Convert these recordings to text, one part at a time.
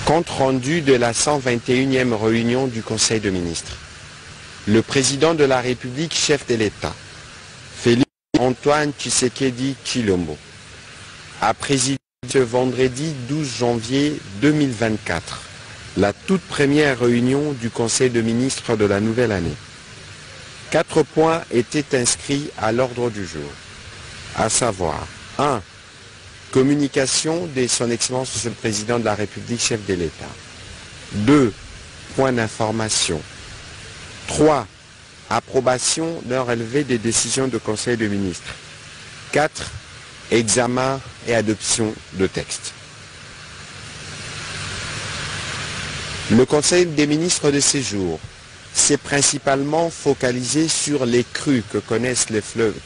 Compte rendu de la 121e réunion du Conseil de ministres. Le président de la République, chef de l'État, Félix Antoine Tshisekedi Tshilombo, a présidé ce vendredi 12 janvier 2024 la toute première réunion du Conseil de ministres de la nouvelle année. 4 points étaient inscrits à l'ordre du jour, à savoir 1. Communication de son Excellence Monsieur le Président de la République, chef de l'État. 2. Points d'information. 3. Approbation d'un relevé des décisions du Conseil de ministres. 4. Examen et adoption de textes. Le Conseil des ministres de ces jours s'est principalement focalisé sur les crues que connaissent le fleuve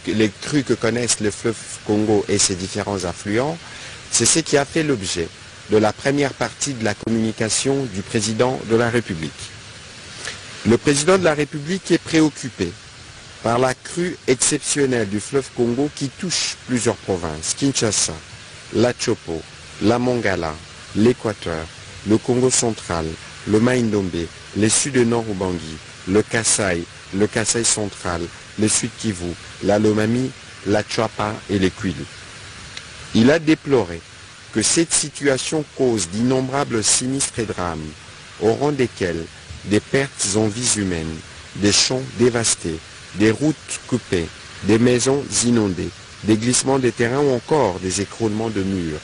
Congo et ses différents affluents. C'est ce qui a fait l'objet de la première partie de la communication du président de la République. Le président de la République est préoccupé par la crue exceptionnelle du fleuve Congo qui touche plusieurs provinces, Kinshasa, la Chopo, la Mongala, l'Équateur, le Congo central, le Maïndombe, les Sud-Nord Ubangi, le Kasaï central, le Sud-Kivu, la Lomami, la Tchouapa et les Kwilu. Il a déploré que cette situation cause d'innombrables sinistres et drames, au rang desquels des pertes en vies humaines, des champs dévastés, des routes coupées, des maisons inondées, des glissements de terrain ou encore des écroulements de murs,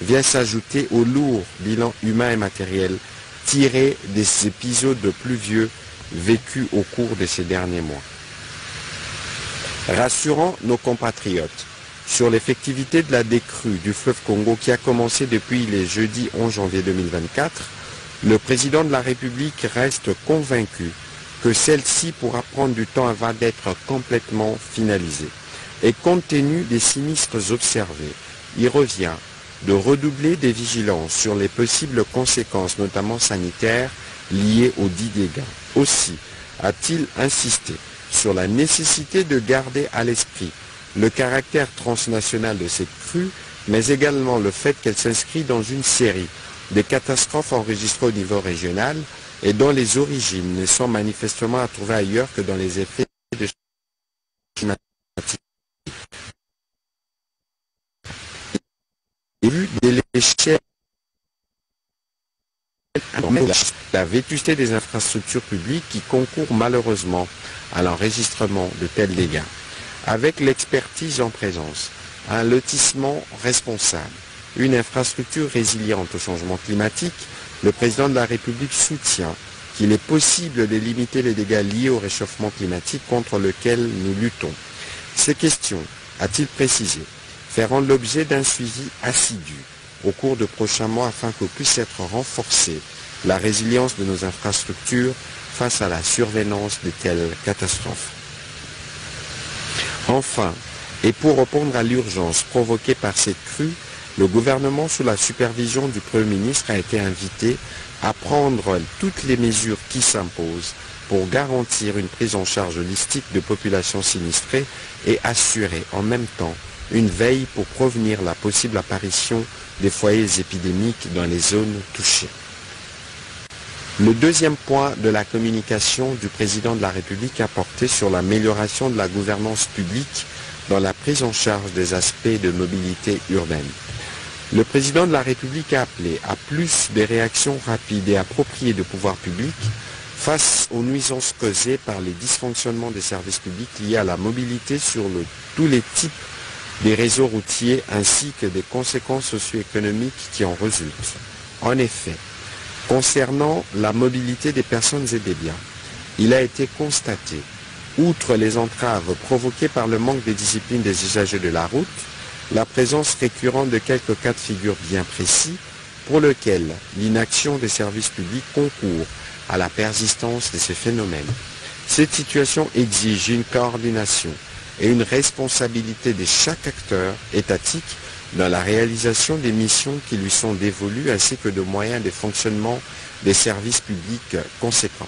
vient s'ajouter au lourd bilan humain et matériel tiré des épisodes pluvieux vécus au cours de ces derniers mois. Rassurant nos compatriotes sur l'effectivité de la décrue du fleuve Congo qui a commencé depuis le jeudi 11 janvier 2024, le président de la République reste convaincu que celle-ci pourra prendre du temps avant d'être complètement finalisée. Et compte tenu des sinistres observés, il revient de redoubler des vigilances sur les possibles conséquences, notamment sanitaires, liées aux dits dégâts. Aussi a-t-il insisté sur la nécessité de garder à l'esprit le caractère transnational de cette crue, mais également le fait qu'elle s'inscrit dans une série de catastrophes enregistrées au niveau régional et dont les origines ne sont manifestement à trouver ailleurs que dans les effets de changement climatique. Et vu de l'échelle, la vétusté des infrastructures publiques qui concourent malheureusement à l'enregistrement de tels dégâts. Avec l'expertise en présence, un lotissement responsable, une infrastructure résiliente au changement climatique, le président de la République soutient qu'il est possible de limiter les dégâts liés au réchauffement climatique contre lequel nous luttons. Ces questions, a-t-il précisé, feront l'objet d'un suivi assidu au cours de prochains mois afin que puisse être renforcée la résilience de nos infrastructures face à la survenance de telles catastrophes. Enfin, et pour répondre à l'urgence provoquée par cette crue, le gouvernement, sous la supervision du Premier ministre, a été invité à prendre toutes les mesures qui s'imposent pour garantir une prise en charge holistique de populations sinistrées et assurer en même temps une veille pour prévenir la possible apparition des foyers épidémiques dans les zones touchées. Le deuxième point de la communication du président de la République a porté sur l'amélioration de la gouvernance publique dans la prise en charge des aspects de mobilité urbaine. Le président de la République a appelé à plus de réactions rapides et appropriées de pouvoirs publics face aux nuisances causées par les dysfonctionnements des services publics liés à la mobilité sur tous les types des réseaux routiers ainsi que des conséquences socio-économiques qui en résultent. En effet, concernant la mobilité des personnes et des biens, il a été constaté, outre les entraves provoquées par le manque de discipline des usagers de la route, la présence récurrente de quelques cas de figure bien précis pour lesquels l'inaction des services publics concourt à la persistance de ces phénomènes. Cette situation exige une coordination et une responsabilité de chaque acteur étatique dans la réalisation des missions qui lui sont dévolues ainsi que de moyens de fonctionnement des services publics conséquents.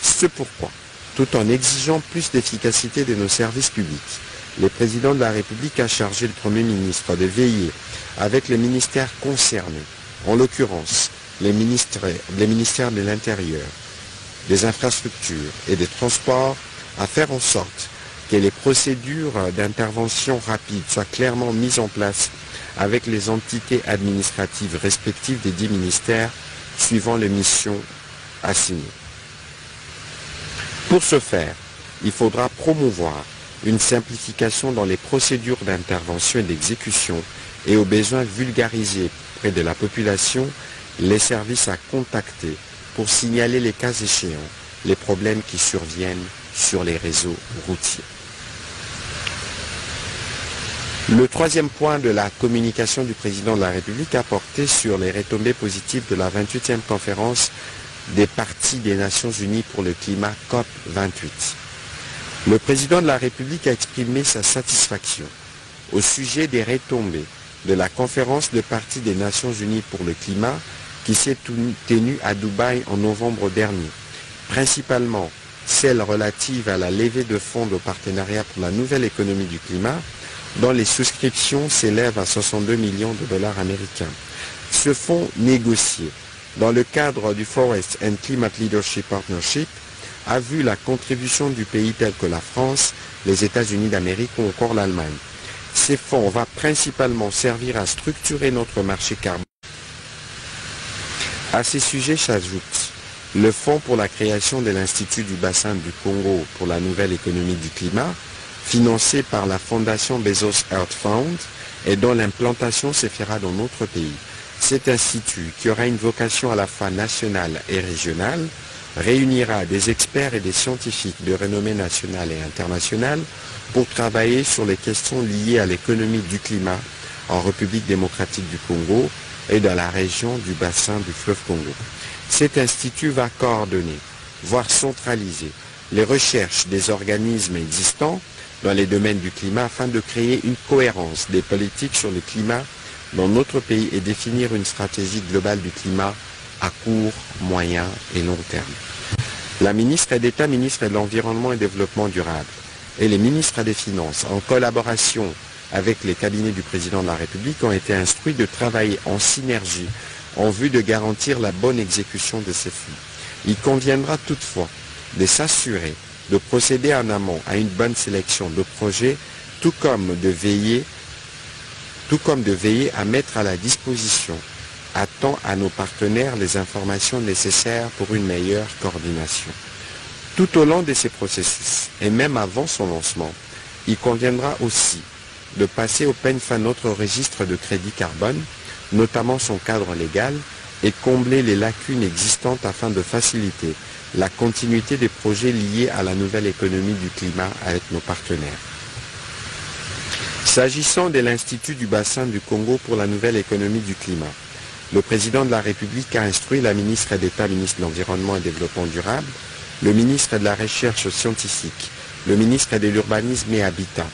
C'est pourquoi, tout en exigeant plus d'efficacité de nos services publics, le président de la République a chargé le Premier ministre de veiller avec les ministères concernés, en l'occurrence les ministères de l'Intérieur, des Infrastructures et des Transports à faire en sorte que les procédures d'intervention rapide soient clairement mises en place avec les entités administratives respectives des 10 ministères suivant les missions assignées. Pour ce faire, il faudra promouvoir une simplification dans les procédures d'intervention et d'exécution et au besoin vulgariser près de la population les services à contacter pour signaler les cas échéants, les problèmes qui surviennent sur les réseaux routiers. Le troisième point de la communication du président de la République a porté sur les retombées positives de la 28e conférence des parties des Nations Unies pour le climat COP28. Le président de la République a exprimé sa satisfaction au sujet des retombées de la conférence de parties des Nations Unies pour le climat qui s'est tenue à Dubaï en novembre dernier, principalement celle relative à la levée de fonds de partenariat pour la nouvelle économie du climat, dont les souscriptions s'élèvent à 62 millions de dollars américains. Ce fonds négocié dans le cadre du Forest and Climate Leadership Partnership a vu la contribution du pays tels que la France, les États-Unis d'Amérique ou encore l'Allemagne. Ces fonds vont principalement servir à structurer notre marché carbone. À ces sujets s'ajoute le fonds pour la création de l'Institut du bassin du Congo pour la nouvelle économie du climat, financé par la fondation Bezos Earth Fund et dont l'implantation se fera dans notre pays. Cet institut, qui aura une vocation à la fois nationale et régionale, réunira des experts et des scientifiques de renommée nationale et internationale pour travailler sur les questions liées à l'économie du climat en République démocratique du Congo et dans la région du bassin du fleuve Congo. Cet institut va coordonner, voire centraliser, les recherches des organismes existants dans les domaines du climat afin de créer une cohérence des politiques sur le climat dans notre pays et définir une stratégie globale du climat à court, moyen et long terme. La ministre d'État, ministre de l'Environnement et Développement durable et les ministres des Finances, en collaboration avec les cabinets du président de la République, ont été instruits de travailler en synergie en vue de garantir la bonne exécution de ces fonds. Il conviendra toutefois de s'assurer de procéder en amont à une bonne sélection de projets, tout comme de veiller à mettre à la disposition à temps à nos partenaires les informations nécessaires pour une meilleure coordination. Tout au long de ces processus, et même avant son lancement, il conviendra aussi de passer au peigne fin notre registre de crédit carbone, notamment son cadre légal, et combler les lacunes existantes afin de faciliter la continuité des projets liés à la nouvelle économie du climat avec nos partenaires. S'agissant de l'Institut du bassin du Congo pour la nouvelle économie du climat, le président de la République a instruit la ministre d'État, ministre de l'Environnement et du Développement durable, le ministre de la Recherche scientifique, le ministre de l'Urbanisme et Habitat,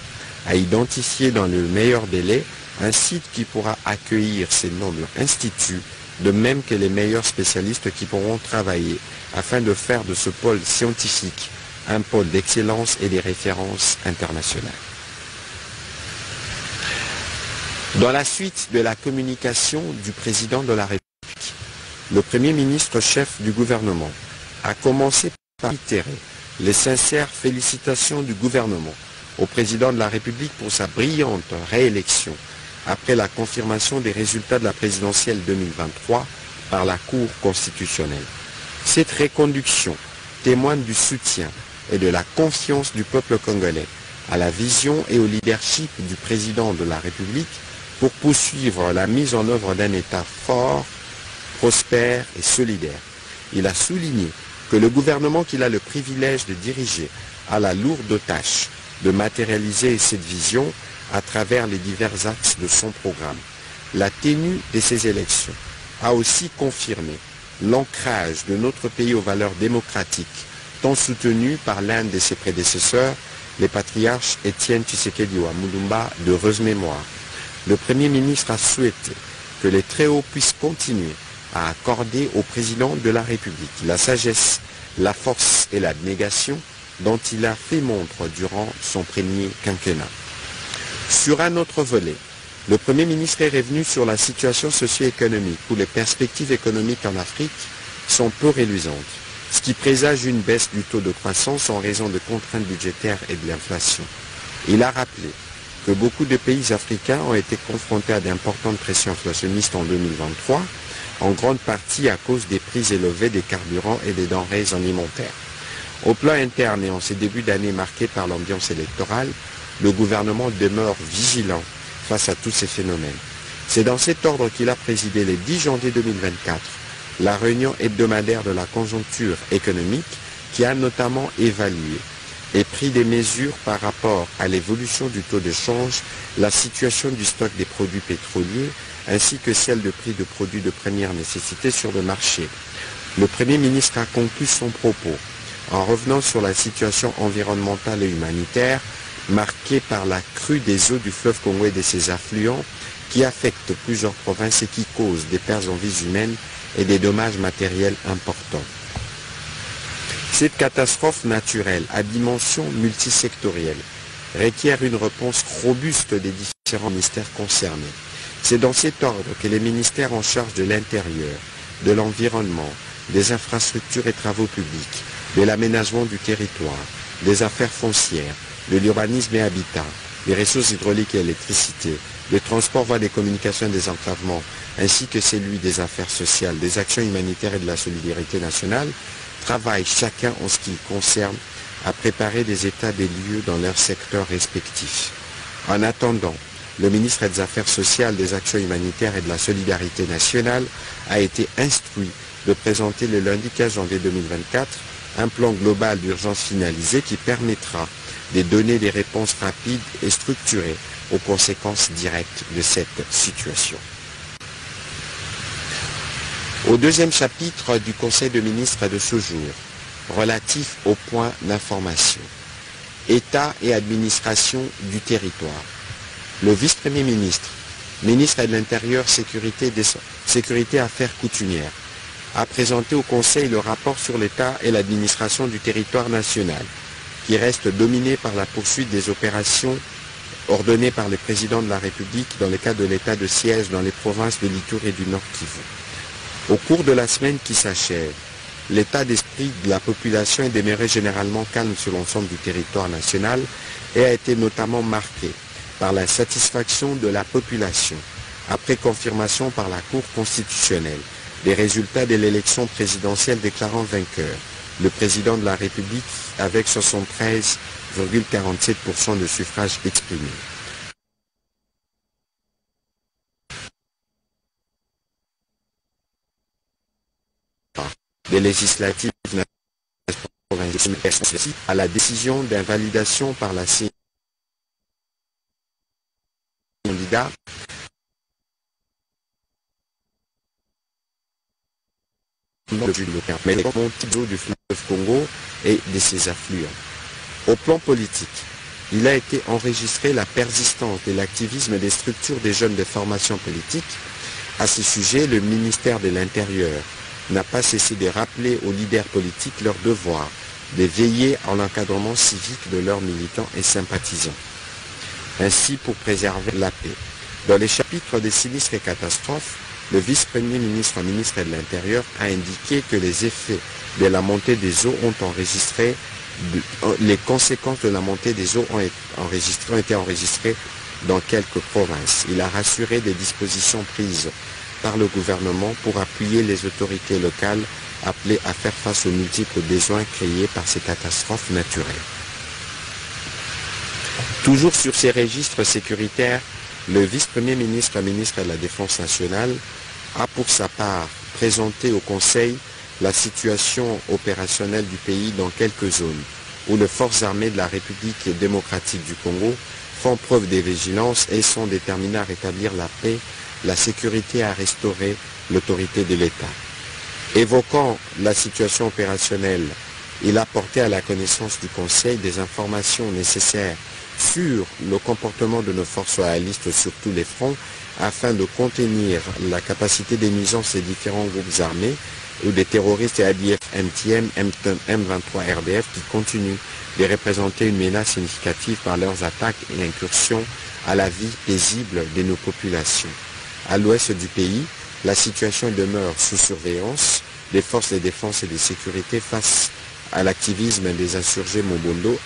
à identifier dans le meilleur délai un site qui pourra accueillir ces nobles instituts, de même que les meilleurs spécialistes qui pourront travailler afin de faire de ce pôle scientifique un pôle d'excellence et des références internationales. Dans la suite de la communication du président de la République, le Premier ministre chef du gouvernement a commencé par réitérer les sincères félicitations du gouvernement au président de la République pour sa brillante réélection après la confirmation des résultats de la présidentielle 2023 par la Cour constitutionnelle. Cette reconduction témoigne du soutien et de la confiance du peuple congolais à la vision et au leadership du président de la République pour poursuivre la mise en œuvre d'un État fort, prospère et solidaire. Il a souligné que le gouvernement qu'il a le privilège de diriger a la lourde tâche de matérialiser cette vision à travers les divers axes de son programme. La tenue de ces élections a aussi confirmé l'ancrage de notre pays aux valeurs démocratiques, tant soutenues par l'un de ses prédécesseurs, les patriarches Étienne Tshisekedi Mulumba, d'heureuse mémoire. Le Premier ministre a souhaité que les Très-Hauts puissent continuer à accorder au président de la République la sagesse, la force et l'abnégation dont il a fait montre durant son premier quinquennat. Sur un autre volet, Le Premier ministre est revenu sur la situation socio-économique où les perspectives économiques en Afrique sont peu reluisantes, ce qui présage une baisse du taux de croissance en raison de contraintes budgétaires et de l'inflation. Il a rappelé que beaucoup de pays africains ont été confrontés à d'importantes pressions inflationnistes en 2023, en grande partie à cause des prix élevés des carburants et des denrées alimentaires. Au plan interne et en ces débuts d'année marqués par l'ambiance électorale, le gouvernement demeure vigilant face à tous ces phénomènes. C'est dans cet ordre qu'il a présidé le 10 janvier 2024 la réunion hebdomadaire de la conjoncture économique qui a notamment évalué et pris des mesures par rapport à l'évolution du taux de change, la situation du stock des produits pétroliers ainsi que celle de prix de produits de première nécessité sur le marché. Le Premier ministre a conclu son propos en revenant sur la situation environnementale et humanitaire marquée par la crue des eaux du fleuve Congo et de ses affluents qui affectent plusieurs provinces et qui causent des pertes en vies humaines et des dommages matériels importants. Cette catastrophe naturelle à dimension multisectorielle requiert une réponse robuste des différents ministères concernés. C'est dans cet ordre que les ministères en charge de l'intérieur, de l'environnement, des infrastructures et travaux publics, de l'aménagement du territoire, des affaires foncières, de l'urbanisme et habitat, des ressources hydrauliques et électricité, des transports, voies des communications et des enclavements, ainsi que celui des affaires sociales, des actions humanitaires et de la solidarité nationale, travaillent chacun en ce qui concerne à préparer des états des lieux dans leurs secteurs respectifs. En attendant, le ministre des Affaires sociales, des actions humanitaires et de la solidarité nationale a été instruit de présenter le lundi 15 janvier 2024 un plan global d'urgence finalisé qui permettra de donner des réponses rapides et structurées aux conséquences directes de cette situation. Au deuxième chapitre du Conseil de ministres de ce jour, relatif au point d'information, État et administration du territoire. Le vice-premier ministre, ministre de l'Intérieur, Sécurité et Affaires coutumières, a présenté au Conseil le rapport sur l'État et l'administration du territoire national, qui reste dominé par la poursuite des opérations ordonnées par le président de la République dans le cadre de l'état de siège dans les provinces de l'Ituri et du Nord Kivu. Au cours de la semaine qui s'achève, l'état d'esprit de la population est demeuré généralement calme sur l'ensemble du territoire national et a été notamment marqué par la satisfaction de la population, après confirmation par la Cour constitutionnelle des résultats de l'élection présidentielle déclarant vainqueur le président de la République avec 73,47% de suffrages exprimés. Des législatives à la décision d'invalidation par la candidat du fleuve Congo et de ses affluents. Au plan politique, il a été enregistré la persistance de l'activisme des structures des jeunes de formation politique. À ce sujet, le ministère de l'Intérieur n'a pas cessé de rappeler aux leaders politiques leur devoir de veiller à l'encadrement civique de leurs militants et sympathisants, ainsi pour préserver la paix. Dans les chapitres des sinistres et catastrophes, le vice-premier ministre, ministre de l'Intérieur, a indiqué que les effets de la montée des eaux ont enregistré, les conséquences de la montée des eaux ont été enregistrées dans quelques provinces. Il a rassuré des dispositions prises par le gouvernement pour appuyer les autorités locales appelées à faire face aux multiples besoins créés par ces catastrophes naturelles. Toujours sur ces registres sécuritaires, le vice-premier ministre, ministre de la Défense nationale, a pour sa part présenté au Conseil la situation opérationnelle du pays dans quelques zones où les forces armées de la République démocratique du Congo font preuve de vigilance et sont déterminées à rétablir la paix, la sécurité et à restaurer l'autorité de l'État. Évoquant la situation opérationnelle, il a porté à la connaissance du Conseil des informations nécessaires sur le comportement de nos forces royalistes sur tous les fronts afin de contenir la capacité des nuisances des différents groupes armés ou des terroristes et ADF, MTM, M23 RDF qui continuent de représenter une menace significative par leurs attaques et incursions à la vie paisible de nos populations. À l'ouest du pays, la situation demeure sous surveillance des forces de défense et de sécurité face à l'activisme des insurgés Mobondo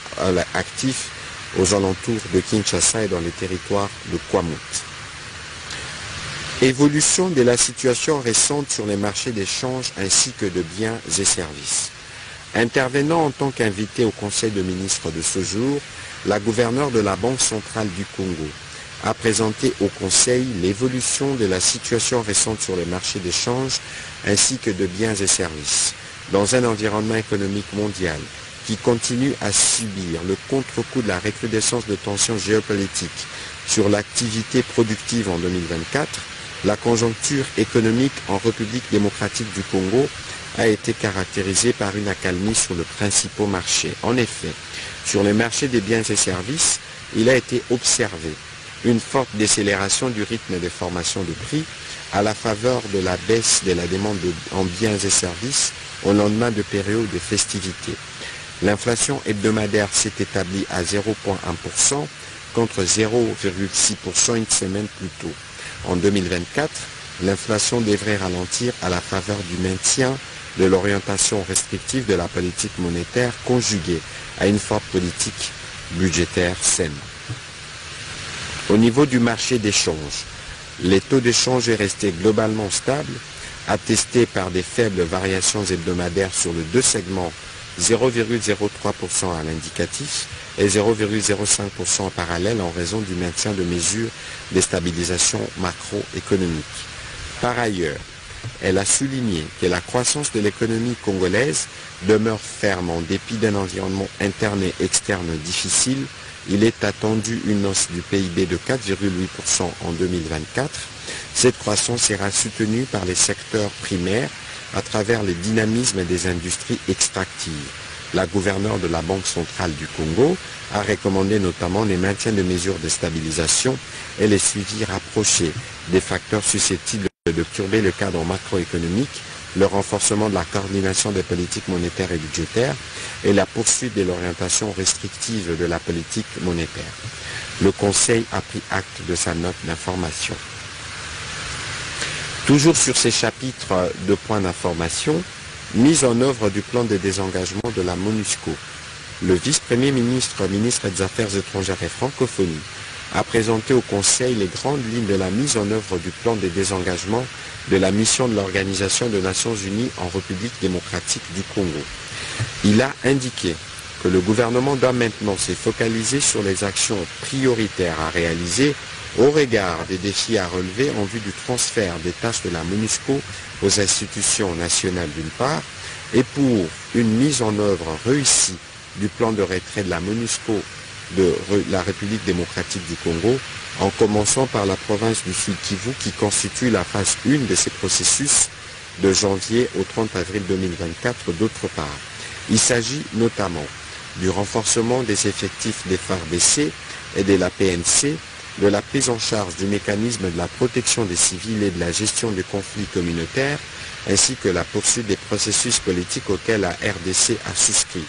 actifs aux alentours de Kinshasa et dans les territoires de Kwamut. Évolution de la situation récente sur les marchés d'échange ainsi que de biens et services. Intervenant en tant qu'invité au Conseil de ministres de ce jour, la gouverneure de la Banque centrale du Congo a présenté au Conseil l'évolution de la situation récente sur les marchés d'échange ainsi que de biens et services, dans un environnement économique mondial qui continue à subir le contre-coup de la recrudescence de tensions géopolitiques sur l'activité productive en 2024. La conjoncture économique en République démocratique du Congo a été caractérisée par une accalmie sur le principal marché. En effet, sur les marchés des biens et services, il a été observé une forte décélération du rythme de formation de prix à la faveur de la baisse de la demande en biens et services au lendemain de périodes de festivités. L'inflation hebdomadaire s'est établie à 0,1% contre 0,6% une semaine plus tôt. En 2024, l'inflation devrait ralentir à la faveur du maintien de l'orientation restrictive de la politique monétaire conjuguée à une forte politique budgétaire saine. Au niveau du marché d'échange, les taux d'échange est resté globalement stable, attesté par des faibles variations hebdomadaires sur les deux segments, 0,03% à l'indicatif et 0,05% en parallèle en raison du maintien de mesures de stabilisation macroéconomique. Par ailleurs, elle a souligné que la croissance de l'économie congolaise demeure ferme en dépit d'un environnement interne et externe difficile. Il est attendu une hausse du PIB de 4,8% en 2024. Cette croissance sera soutenue par les secteurs primaires à travers le dynamisme des industries extractives. La gouverneure de la Banque centrale du Congo a recommandé notamment le maintien de mesures de stabilisation et le suivi rapproché des facteurs susceptibles de perturber le cadre macroéconomique, le renforcement de la coordination des politiques monétaires et budgétaires et la poursuite de l'orientation restrictive de la politique monétaire. Le Conseil a pris acte de sa note d'information. Toujours sur ces chapitres de points d'information, mise en œuvre du plan de désengagement de la MONUSCO. Le vice-premier ministre, ministre des Affaires étrangères et francophonie, a présenté au Conseil les grandes lignes de la mise en œuvre du plan de désengagement de la mission de l'Organisation des Nations Unies en République démocratique du Congo. Il a indiqué que le gouvernement doit maintenant se focaliser sur les actions prioritaires à réaliser au regard des défis à relever en vue du transfert des tâches de la MONUSCO aux institutions nationales d'une part et pour une mise en œuvre réussie du plan de retrait de la MONUSCO de la République démocratique du Congo, en commençant par la province du Sud-Kivu qui constitue la phase 1 de ces processus de janvier au 30 avril 2024 d'autre part. Il s'agit notamment du renforcement des effectifs des FARDC et de la PNC, de la prise en charge du mécanisme de la protection des civils et de la gestion des conflits communautaires, ainsi que la poursuite des processus politiques auxquels la RDC a souscrit.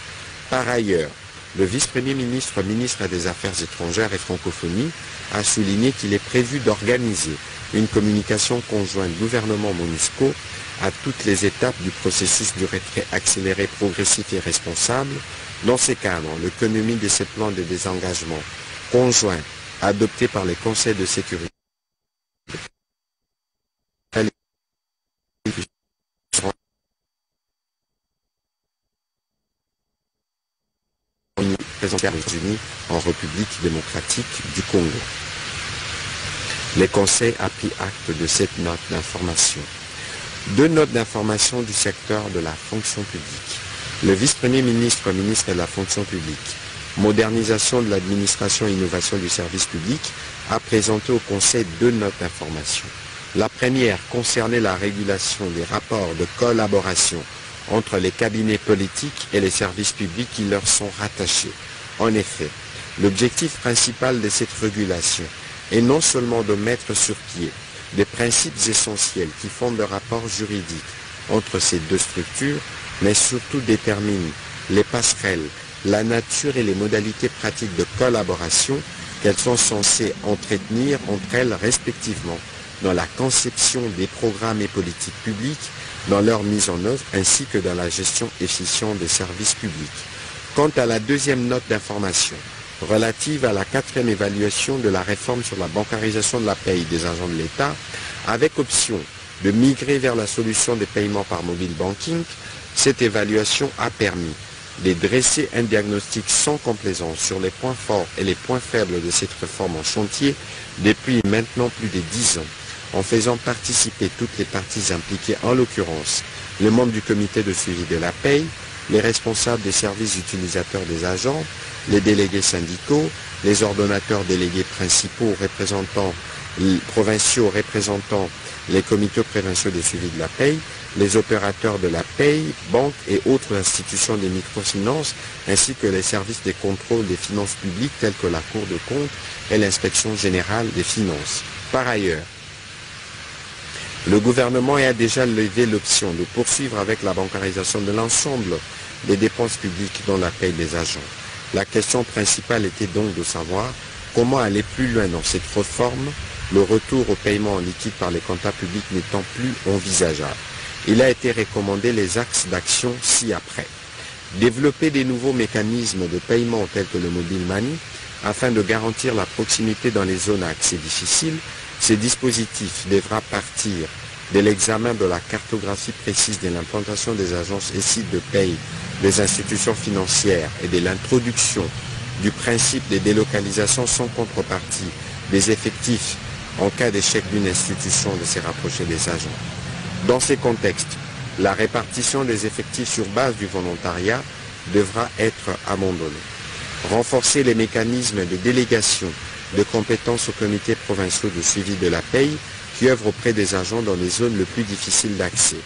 Par ailleurs, le vice-premier ministre, ministre des Affaires étrangères et francophonie, a souligné qu'il est prévu d'organiser une communication conjointe gouvernement-MONUSCO à toutes les étapes du processus du retrait accéléré, progressif et responsable. Dans ces cadres, l'économie de ces plans de désengagement conjoints adoptés par les conseils de sécurité présentés aux États-Unis en République démocratique du Congo. Le Conseil a pris acte de cette note d'information. Deux notes d'information du secteur de la fonction publique. Le vice-premier ministre, ministre de la fonction publique, modernisation de l'administration et innovation du service public, a présenté au Conseil deux notes d'information. La première concernait la régulation des rapports de collaboration entre les cabinets politiques et les services publics qui leur sont rattachés. En effet, L'objectif principal de cette régulation est non seulement de mettre sur pied des principes essentiels qui fondent le rapport juridique entre ces deux structures, mais surtout détermine les passerelles, la nature et les modalités pratiques de collaboration qu'elles sont censées entretenir entre elles respectivement dans la conception des programmes et politiques publiques, dans leur mise en œuvre ainsi que dans la gestion efficiente des services publics. Quant à la deuxième note d'information relative à la 4e évaluation de la réforme sur la bancarisation de la paye des agents de l'État, avec option de migrer vers la solution des paiements par mobile banking, cette évaluation a permis de dresser un diagnostic sans complaisance sur les points forts et les points faibles de cette réforme en chantier depuis maintenant plus de 10 ans, en faisant participer toutes les parties impliquées, en l'occurrence les membres du comité de suivi de la paye, les responsables des services utilisateurs des agents, les délégués syndicaux, les ordonnateurs délégués principaux, représentants provinciaux représentant les comités provinciaux de suivi de la paye, les opérateurs de la paye, banques et autres institutions des microfinances, ainsi que les services de contrôle des finances publiques tels que la Cour de compte et l'inspection générale des finances. Par ailleurs, le gouvernement a déjà levé l'option de poursuivre avec la bancarisation de l'ensemble des dépenses publiques dans la paye des agents. La question principale était donc de savoir comment aller plus loin dans cette réforme, le retour au paiement en liquide par les comptables publics n'étant plus envisageable. Il a été recommandé les axes d'action ci-après. Développer des nouveaux mécanismes de paiement tels que le mobile money afin de garantir la proximité dans les zones à accès difficile. Ce dispositif devra partir de l'examen de la cartographie précise de l'implantation des agences et sites de paye des institutions financières et de l'introduction du principe de délocalisation sans contrepartie des effectifs en cas d'échec d'une institution de se rapprocher des agents. Dans ces contextes, la répartition des effectifs sur base du volontariat devra être abandonnée. Renforcer les mécanismes de délégation de compétences aux comités provinciaux de suivi de la paye qui œuvrent auprès des agents dans les zones les plus difficiles d'accès.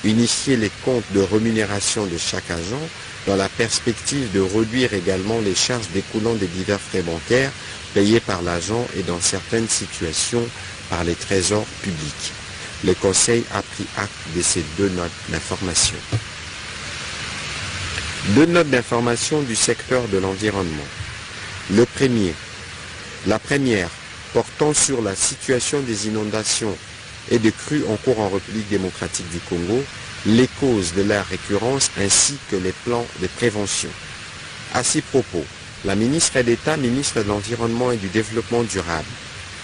Unifier les comptes de rémunération de chaque agent dans la perspective de réduire également les charges découlant des divers frais bancaires payés par l'agent et dans certaines situations par les trésors publics. Le Conseil a pris acte de ces deux notes d'information. Deux notes d'information du secteur de l'environnement. La première, portant sur la situation des inondations et des crues en cours en République démocratique du Congo, les causes de leur récurrence ainsi que les plans de prévention. À ces propos, la ministre d'État, ministre de l'Environnement et du Développement durable,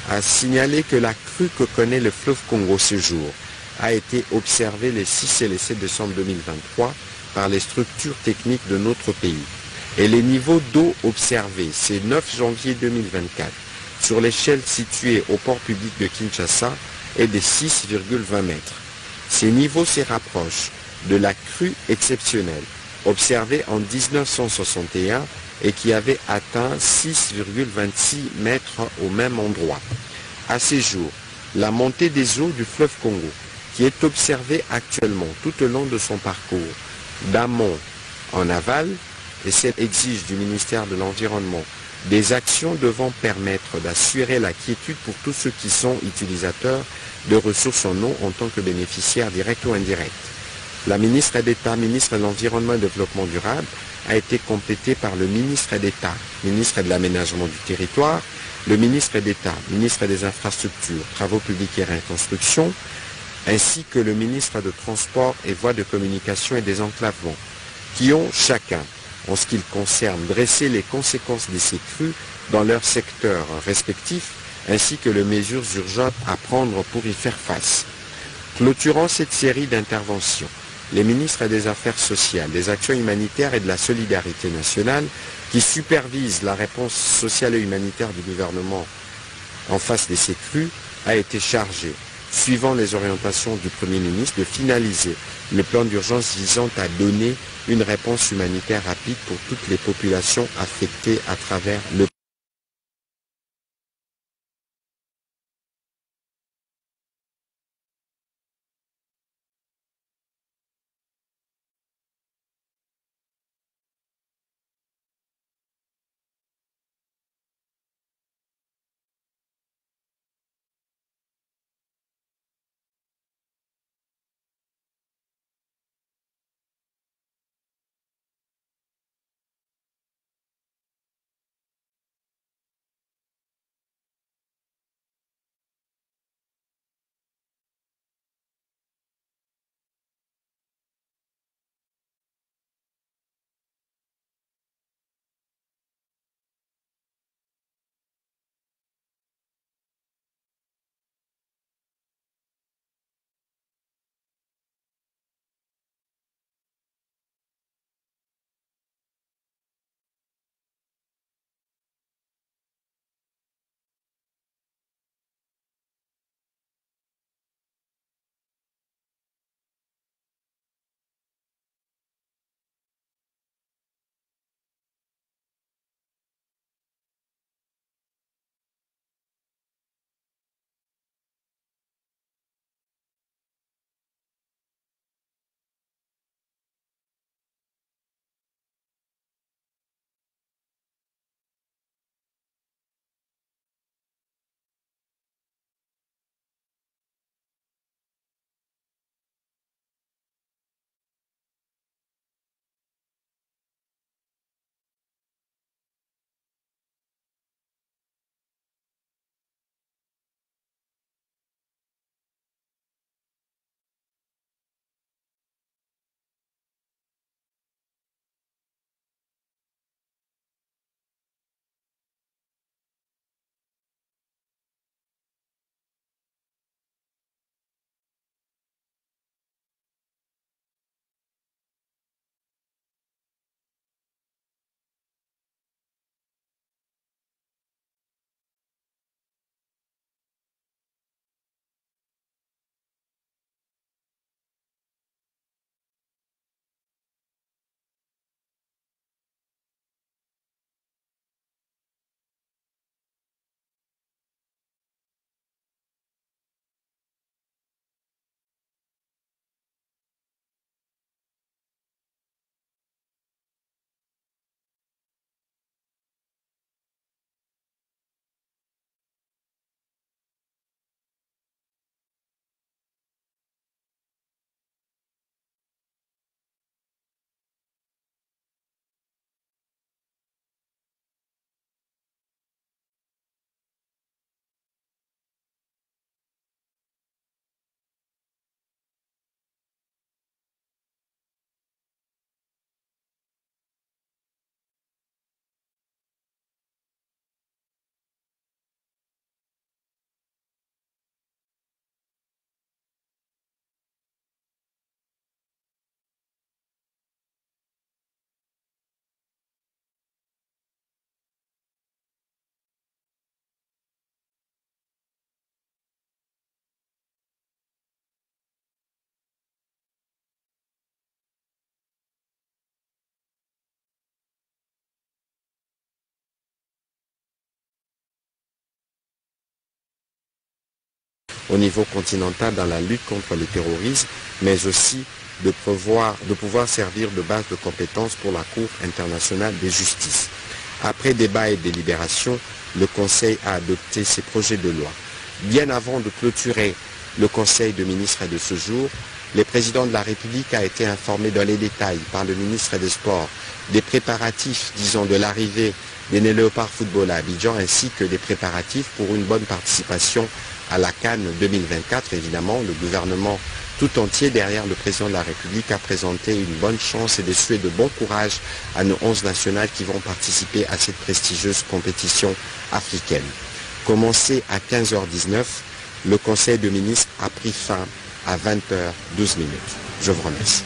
a signalé que la crue que connaît le fleuve Congo ce jour a été observée les 6 et les 7 décembre 2023 par les structures techniques de notre pays. Et les niveaux d'eau observés, c'est 9 janvier 2024, sur l'échelle située au port public de Kinshasa, est de 6,20 mètres. Ces niveaux se rapprochent de la crue exceptionnelle observée en 1961 et qui avait atteint 6,26 mètres au même endroit. À ces jours, la montée des eaux du fleuve Congo, qui est observée actuellement tout au long de son parcours, d'amont en aval, et celle exige du ministère de l'Environnement des actions devant permettre d'assurer la quiétude pour tous ceux qui sont utilisateurs de ressources en eau en tant que bénéficiaires directs ou indirects. La ministre d'État, ministre de l'Environnement et du Développement durable, a été complétée par le ministre d'État, ministre de l'Aménagement du territoire, le ministre d'État, ministre des Infrastructures, Travaux publics et Reconstruction, ainsi que le ministre de Transport et Voies de communication et des enclavements, qui ont chacun, en ce qui concerne, dressé les conséquences de ces crues dans leurs secteurs respectifs, ainsi que les mesures urgentes à prendre pour y faire face. Clôturant cette série d'interventions, les ministres des Affaires sociales, des Actions humanitaires et de la solidarité nationale, qui supervisent la réponse sociale et humanitaire du gouvernement en face de ces crues, a été chargé, suivant les orientations du Premier ministre, de finaliser le plan d'urgence visant à donner une réponse humanitaire rapide pour toutes les populations affectées à travers le au niveau continental dans la lutte contre le terrorisme, mais aussi de pouvoir servir de base de compétences pour la Cour internationale de justice. Après débat et délibération, le Conseil a adopté ces projets de loi. Bien avant de clôturer le Conseil de ministres de ce jour, le président de la République a été informé dans les détails par le ministre des Sports des préparatifs, disons, de l'arrivée des Léopards Football à Abidjan, ainsi que des préparatifs pour une bonne participation à la CAN 2024. Évidemment, le gouvernement tout entier, derrière le président de la République, a présenté une bonne chance et des souhaits de bon courage à nos 11 nationales qui vont participer à cette prestigieuse compétition africaine. Commencé à 15h19, le Conseil de ministres a pris fin à 20h12. Je vous remercie.